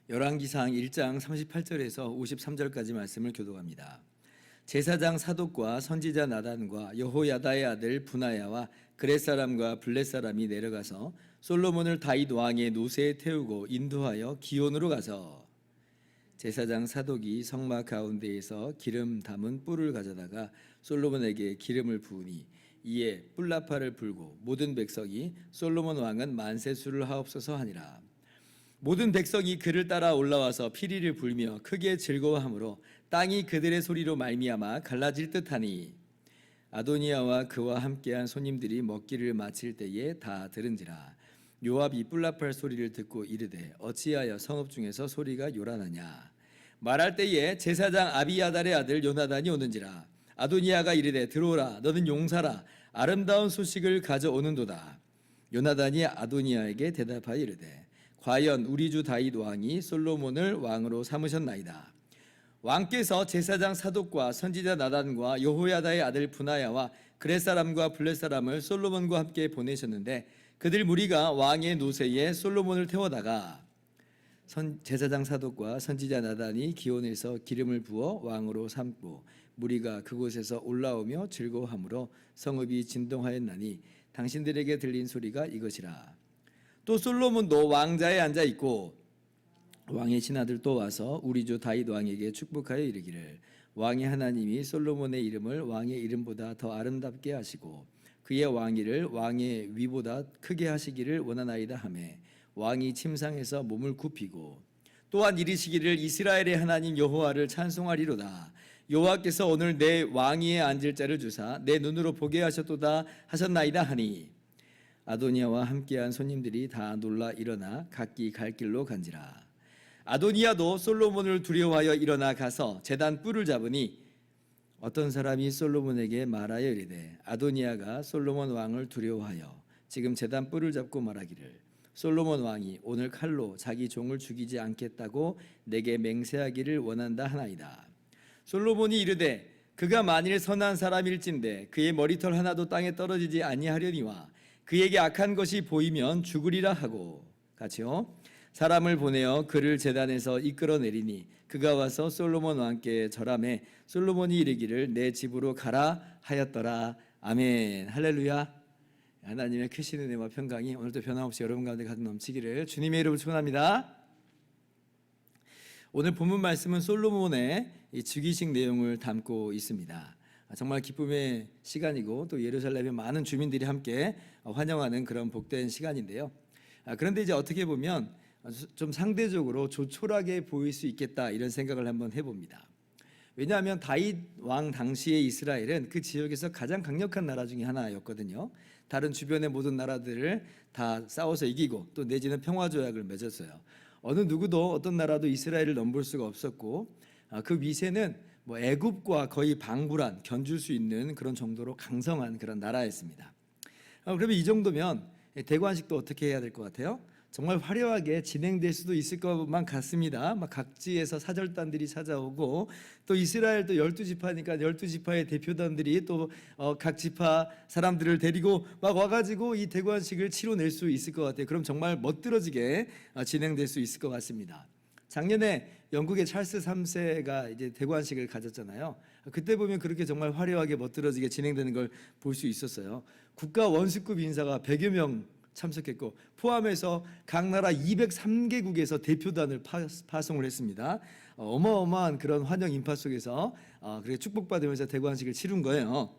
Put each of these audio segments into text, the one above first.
열왕기상 1장 38절에서 53절까지 말씀을 교독합니다. 제사장 사독과 선지자 나단과 여호야다의 아들 분하야와 그렛 사람과 블렛 사람이 내려가서 솔로몬을 다윗 왕의 노새에 태우고 인도하여 기온으로 가서 제사장 사독이 성막 가운데에서 기름 담은 뿔을 가져다가 솔로몬에게 기름을 부으니 이에 뿔나팔을 불고 모든 백성이 솔로몬 왕은 만세수를 하옵소서 하니라. 모든 백성이 그를 따라 올라와서 피리를 불며 크게 즐거워하므로 땅이 그들의 소리로 말미암아 갈라질 듯하니 아도니아와 그와 함께한 손님들이 먹기를 마칠 때에 다 들은지라. 요압이 뿔나팔 소리를 듣고 이르되 어찌하여 성읍 중에서 소리가 요란하냐. 말할 때에 제사장 아비야달의 아들 요나단이 오는지라. 아도니아가 이르되 들어오라, 너는 용사라, 아름다운 소식을 가져오는도다. 요나단이 아도니아에게 대답하여 이르되 과연 우리 주 다윗 왕이 솔로몬을 왕으로 삼으셨나이다. 왕께서 제사장 사독과 선지자 나단과 여호야다의 아들 분하야와 그렛 사람과 블렛 사람을 솔로몬과 함께 보내셨는데 그들 무리가 왕의 노새에 솔로몬을 태워다가 제사장 사독과 선지자 나단이 기온에서 기름을 부어 왕으로 삼고 무리가 그곳에서 올라오며 즐거워하므로 성읍이 진동하였나니 당신들에게 들린 소리가 이것이라. 또 솔로몬도 왕자에 앉아 있고 왕의 신하들 또 와서 우리 주 다윗 왕에게 축복하여 이르기를 왕의 하나님이 솔로몬의 이름을 왕의 이름보다 더 아름답게 하시고 그의 왕위를 왕의 위보다 크게 하시기를 원하나이다 하매 왕이 침상에서 몸을 굽히고 또한 이르시기를 이스라엘의 하나님 여호와를 찬송하리로다. 여호와께서 오늘 내 왕위에 앉을 자를 주사 내 눈으로 보게 하셨도다 하셨나이다 하니 아도니아와 함께한 손님들이 다 놀라 일어나 각기 갈 길로 간지라. 아도니아도 솔로몬을 두려워하여 일어나 가서 제단 뿔을 잡으니 어떤 사람이 솔로몬에게 말하여 이르되 아도니아가 솔로몬 왕을 두려워하여 지금 제단 뿔을 잡고 말하기를 솔로몬 왕이 오늘 칼로 자기 종을 죽이지 않겠다고 내게 맹세하기를 원한다 하나이다. 솔로몬이 이르되 그가 만일 선한 사람일진데 그의 머리털 하나도 땅에 떨어지지 아니하려니와 그에게 악한 것이 보이면 죽으리라 하고 같이요. 사람을 보내어 그를 제단에서 이끌어내리니 그가 와서 솔로몬 왕께 절하매 솔로몬이 이르기를 내 집으로 가라 하였더라. 아멘. 할렐루야. 하나님의 크신 은혜와 평강이 오늘도 변함없이 여러분 가운데 가득 넘치기를 주님의 이름으로 축원합니다. 오늘 본문 말씀은 솔로몬의 이 즉위식 내용을 담고 있습니다. 정말 기쁨의 시간이고 또 예루살렘의 많은 주민들이 함께 환영하는 그런 복된 시간인데요. 그런데 이제 어떻게 보면 좀 상대적으로 조촐하게 보일 수 있겠다 이런 생각을 한번 해봅니다. 왜냐하면 다윗 왕 당시의 이스라엘은 그 지역에서 가장 강력한 나라 중에 하나였거든요. 다른 주변의 모든 나라들을 다 싸워서 이기고 또 내지는 평화조약을 맺었어요. 어느 누구도 어떤 나라도 이스라엘을 넘볼 수가 없었고 그 위세는 애굽과 거의 방불한 견줄 수 있는 그런 정도로 강성한 그런 나라였습니다. 그러면 이 정도면 대관식도 어떻게 해야 될 것 같아요? 정말 화려하게 진행될 수도 있을 것만 같습니다. 각지에서 사절단들이 찾아오고 또 이스라엘도 12지파니까 12지파의 대표단들이 또 각 지파 사람들을 데리고 막 와가지고 이 대관식을 치러낼 수 있을 것 같아요. 그럼 정말 멋들어지게 진행될 수 있을 것 같습니다. 작년에 영국의 찰스 3세가 이제 대관식을 가졌잖아요. 그때 보면 그렇게 정말 화려하게 멋들어지게 진행되는 걸 볼 수 있었어요. 국가 원수급 인사가 100여 명 참석했고 포함해서 각 나라 203개국에서 대표단을 파송을 했습니다. 어마어마한 그런 환영 인파 속에서 그렇게 축복받으면서 대관식을 치른 거예요.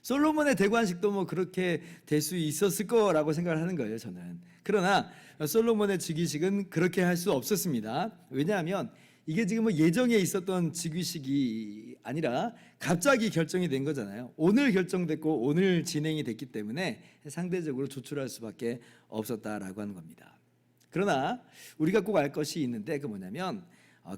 솔로몬의 대관식도 그렇게 될 수 있었을 거라고 생각을 하는 거예요, 저는. 그러나 솔로몬의 즉위식은 그렇게 할 수 없었습니다. 왜냐하면 이게 지금 예정에 있었던 즉위식이 아니라 갑자기 결정이 된 거잖아요. 오늘 결정됐고 오늘 진행이 됐기 때문에 상대적으로 조촐할 수밖에 없었다라고 하는 겁니다. 그러나 우리가 꼭 알 것이 있는데 그 뭐냐면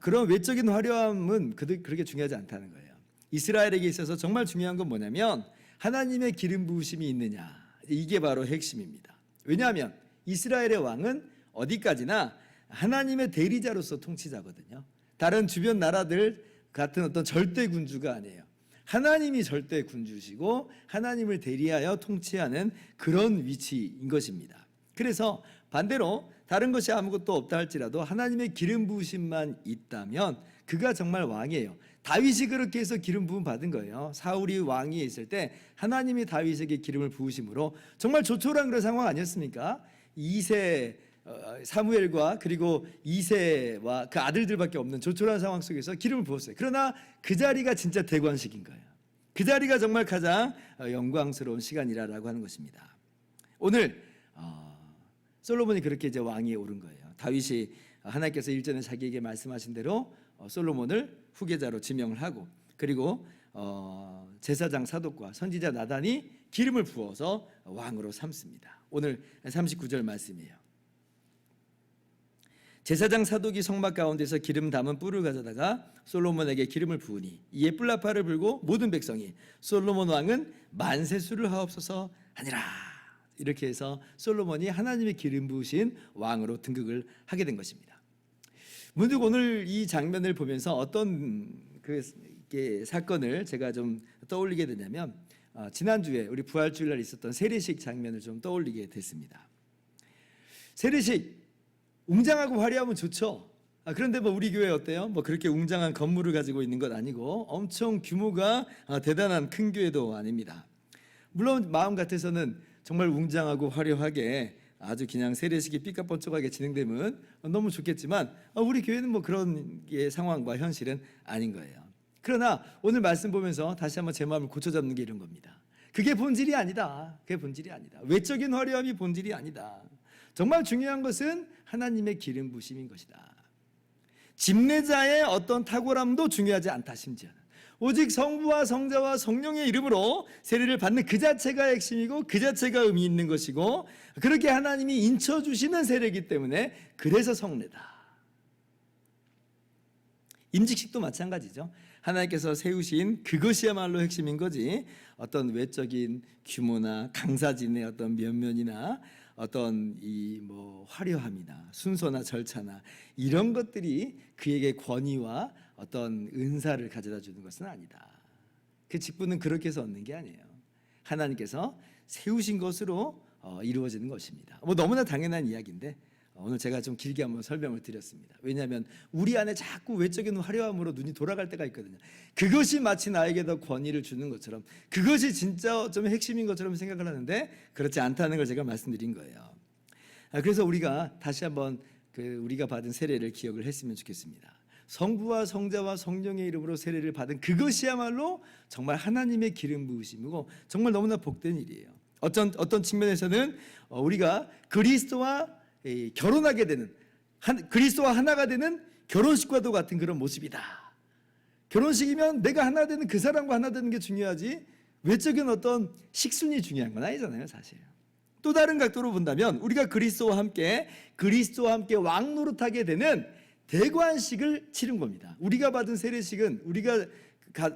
그런 외적인 화려함은 그렇게 중요하지 않다는 거예요. 이스라엘에게 있어서 정말 중요한 건 뭐냐면 하나님의 기름 부으심이 있느냐, 이게 바로 핵심입니다. 왜냐하면 이스라엘의 왕은 어디까지나 하나님의 대리자로서 통치자거든요. 다른 주변 나라들 같은 어떤 절대 군주가 아니에요. 하나님이 절대 군주시고 하나님을 대리하여 통치하는 그런 위치인 것입니다. 그래서 반대로 다른 것이 아무것도 없다 할지라도 하나님의 기름 부으심만 있다면 그가 정말 왕이에요. 다윗이 그렇게 해서 기름 부음 받은 거예요. 사울이 왕위에 있을 때 하나님이 다윗에게 기름을 부으심으로 정말 조촐한 그런 상황 아니었습니까? 2세 사무엘과 그리고 2세와 그 아들들밖에 없는 조촐한 상황 속에서 기름을 부었어요. 그러나 그 자리가 진짜 대관식인 거예요. 그 자리가 정말 가장 영광스러운 시간이라고 하는 것입니다. 오늘 솔로몬이 그렇게 이제 왕위에 오른 거예요. 다윗이 하나님께서 일전에 자기에게 말씀하신 대로 솔로몬을 후계자로 지명을 하고 그리고 제사장 사독과 선지자 나단이 기름을 부어서 왕으로 삼습니다. 오늘 39절 말씀이에요. 제사장 사독이 성막 가운데서 기름 담은 뿔을 가져다가 솔로몬에게 기름을 부으니 이에 뿔나팔을 불고 모든 백성이 솔로몬 왕은 만세수를 하옵소서 하니라. 이렇게 해서 솔로몬이 하나님의 기름 부으신 왕으로 등극을 하게 된 것입니다. 문득 오늘 이 장면을 보면서 어떤 그 사건을 제가 좀 떠올리게 되냐면 지난주에 우리 부활주일날 있었던 세례식 장면을 좀 떠올리게 됐습니다. 세례식 웅장하고 화려하면 좋죠. 그런데 뭐 우리 교회 어때요? 뭐 그렇게 웅장한 건물을 가지고 있는 것 아니고 엄청 규모가 대단한 큰 교회도 아닙니다. 물론 마음 같아서는 정말 웅장하고 화려하게 아주 그냥 세례식이 삐까뻔쩍하게 진행되면 너무 좋겠지만 우리 교회는 뭐 그런 상황과 현실은 아닌 거예요. 그러나 오늘 말씀 보면서 다시 한번 제 마음을 고쳐잡는 게 이런 겁니다. 그게 본질이 아니다. 그게 본질이 아니다. 외적인 화려함이 본질이 아니다. 정말 중요한 것은 하나님의 기름 부심인 것이다. 집례자의 어떤 탁월함도 중요하지 않다. 심지어는 오직 성부와 성자와 성령의 이름으로 세례를 받는 그 자체가 핵심이고 그 자체가 의미 있는 것이고 그렇게 하나님이 인쳐주시는 세례이기 때문에 그래서 성례다. 임직식도 마찬가지죠. 하나님께서 세우신 그것이야말로 핵심인 거지 어떤 외적인 규모나 강사진의 어떤 면면이나 어떤 이 뭐 화려함이나 순서나 절차나 이런 것들이 그에게 권위와 어떤 은사를 가져다 주는 것은 아니다. 그 직분은 그렇게 해서 얻는 게 아니에요. 하나님께서 세우신 것으로 이루어지는 것입니다. 뭐 너무나 당연한 이야기인데 오늘 제가 좀 길게 한번 설명을 드렸습니다. 왜냐하면 우리 안에 자꾸 외적인 화려함으로 눈이 돌아갈 때가 있거든요. 그것이 마치 나에게 더 권위를 주는 것처럼 그것이 진짜 좀 핵심인 것처럼 생각을 하는데 그렇지 않다는 걸 제가 말씀드린 거예요. 그래서 우리가 다시 한번 우리가 받은 세례를 기억을 했으면 좋겠습니다. 성부와 성자와 성령의 이름으로 세례를 받은 그것이야말로 정말 하나님의 기름 부으심이고 정말 너무나 복된 일이에요. 어떤 측면에서는 우리가 그리스도와 결혼하게 되는 그리스도와 하나가 되는 결혼식과도 같은 그런 모습이다. 결혼식이면 내가 하나 되는 그 사람과 하나 되는 게 중요하지 외적인 어떤 식순이 중요한 건 아니잖아요, 사실. 또 다른 각도로 본다면 우리가 그리스도와 함께 왕 노릇하게 되는 대관식을 치른 겁니다. 우리가 받은 세례식은 우리가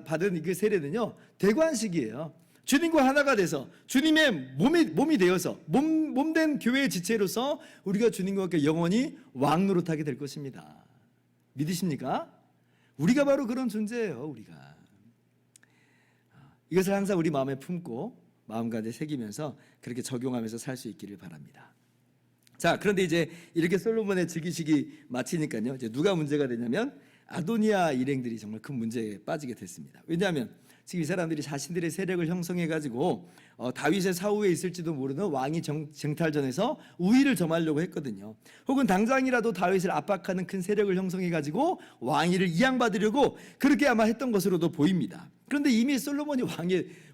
받은 그 세례는요 대관식이에요. 주님과 하나가 돼서 주님의 몸이 되어서 몸된 교회의 지체로서 우리가 주님과 함께 영원히 왕 노릇하게 될 것입니다. 믿으십니까? 우리가 바로 그런 존재예요. 우리가 이것을 항상 우리 마음에 품고 마음 가운데 새기면서 그렇게 적용하면서 살 수 있기를 바랍니다. 자, 그런데 이제 이렇게 솔로몬의 즉위식이 마치니까요. 이제 누가 문제가 되냐면 아도니아 일행들이 정말 큰 문제에 빠지게 됐습니다. 왜냐하면 지금 이 사람들이 자신들의 세력을 형성해 가지고 다윗의 사후에 있을지도 모르는 왕위 쟁탈전에서 우위를 점하려고 했거든요. 혹은 당장이라도 다윗을 압박하는 큰 세력을 형성해 가지고 왕위를 이양받으려고 그렇게 아마 했던 것으로도 보입니다. 그런데 이미 솔로몬이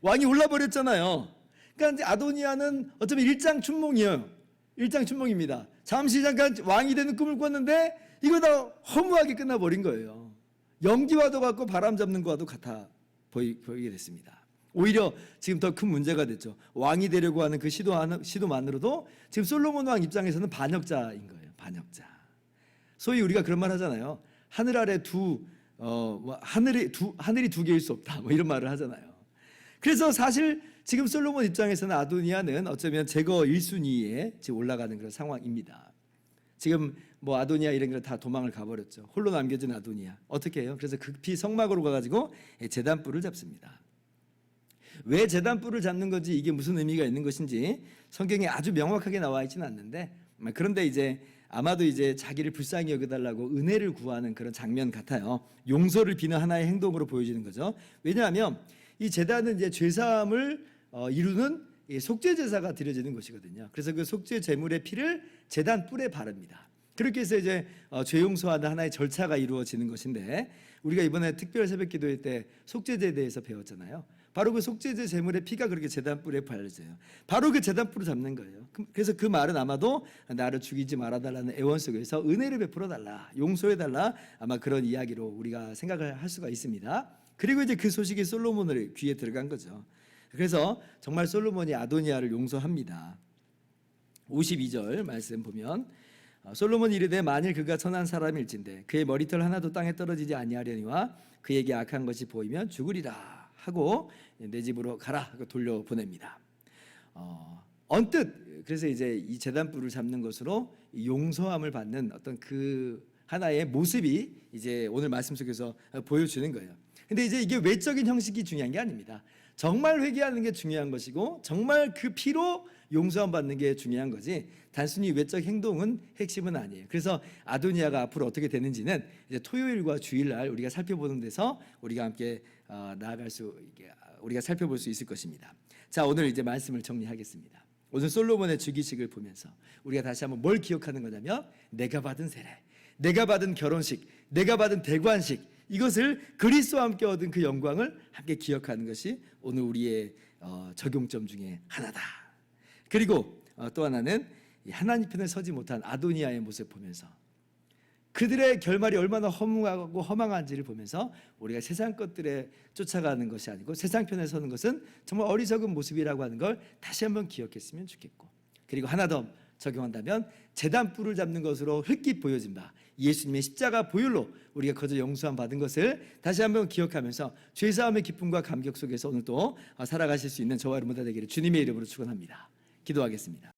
왕이 올라버렸잖아요. 그러니까 아도니아는 어쩌면 일장춘몽이에요. 일장춘몽입니다. 잠시 잠깐 왕이 되는 꿈을 꿨는데 이거 다 허무하게 끝나버린 거예요. 연기와도 같고 바람 잡는 것과도 같아 보이게 됐습니다. 오히려 지금 더 큰 문제가 됐죠. 왕이 되려고 하는 그 시도만으로도 지금 솔로몬 왕 입장에서는 반역자인 거예요. 반역자. 소위 우리가 그런 말 하잖아요. 하늘 아래 하늘이 두 개일 수 없다. 뭐 이런 말을 하잖아요. 그래서 사실 지금 솔로몬 입장에서는 아도니아는 어쩌면 제거 1순위에 지금 올라가는 그런 상황입니다. 지금 뭐 아도니아 이런 걸 다 도망을 가버렸죠. 홀로 남겨진 아도니아 어떻게 해요? 그래서 급히 성막으로 가가지고 제단불을 잡습니다. 왜 제단불을 잡는 건지, 이게 무슨 의미가 있는 것인지 성경에 아주 명확하게 나와 있지는 않는데, 그런데 이제 아마도 이제 자기를 불쌍히 여겨달라고 은혜를 구하는 그런 장면 같아요. 용서를 비는 하나의 행동으로 보여지는 거죠. 왜냐하면 이 제단은 이제 죄사함을 이루는 속죄 제사가 드려지는 것이거든요. 그래서 그 속죄 제물의 피를 제단 뿔에 바릅니다. 그렇게 해서 이제 죄 용서하는 하나의 절차가 이루어지는 것인데, 우리가 이번에 특별 새벽 기도회 때 속죄제에 대해서 배웠잖아요. 바로 그 속죄제 제물의 피가 그렇게 제단 뿔에 발려져요. 바로 그 제단 뿔을 잡는 거예요. 그래서 그 말은 아마도 나를 죽이지 말아달라는 애원 속에서 은혜를 베풀어 달라, 용서해 달라, 아마 그런 이야기로 우리가 생각을 할 수가 있습니다. 그리고 이제 그 소식이 솔로몬의 귀에 들어간 거죠. 그래서 정말 솔로몬이 아도니아를 용서합니다. 52절 말씀 보면, 솔로몬이 이르되 만일 그가 선한 사람일진데 그의 머리털 하나도 땅에 떨어지지 아니하려니와 그에게 악한 것이 보이면 죽으리라 하고 내 집으로 가라 하고 돌려보냅니다. 언뜻 그래서 이제 이 제단불을 잡는 것으로 용서함을 받는 어떤 그 하나의 모습이 이제 오늘 말씀 속에서 보여주는 거예요. 근데 이제 이게 외적인 형식이 중요한 게 아닙니다. 정말 회개하는 게 중요한 것이고, 정말 그 피로 용서함 받는 게 중요한 거지, 단순히 외적 행동은 핵심은 아니에요. 그래서 아도니아가 앞으로 어떻게 되는지는 이제 토요일과 주일날 우리가 살펴보는 데서 우리가 함께 우리가 살펴볼 수 있을 것입니다. 자, 오늘 이제 말씀을 정리하겠습니다. 오늘 솔로몬의 주기식을 보면서 우리가 다시 한번 뭘 기억하는 거냐면, 내가 받은 세례, 내가 받은 결혼식, 내가 받은 대관식, 이것을 그리스도와 함께 얻은 그 영광을 함께 기억하는 것이 오늘 우리의 적용점 중에 하나다. 그리고 또 하나는 하나님 편에 서지 못한 아도니아의 모습을 보면서 그들의 결말이 얼마나 허무하고 허망한지를 보면서 우리가 세상 것들에 쫓아가는 것이 아니고 세상 편에 서는 것은 정말 어리석은 모습이라고 하는 걸 다시 한번 기억했으면 좋겠고, 그리고 하나 더 적용한다면 제단뿔을 잡는 것으로 흙깃 보여진다. 예수님의 십자가 보혈로 우리가 거저 용서함 받은 것을 다시 한번 기억하면서 죄사함의 기쁨과 감격 속에서 오늘 또 살아가실 수 있는 저와 여러분 다 되기를 주님의 이름으로 축원합니다. 기도하겠습니다.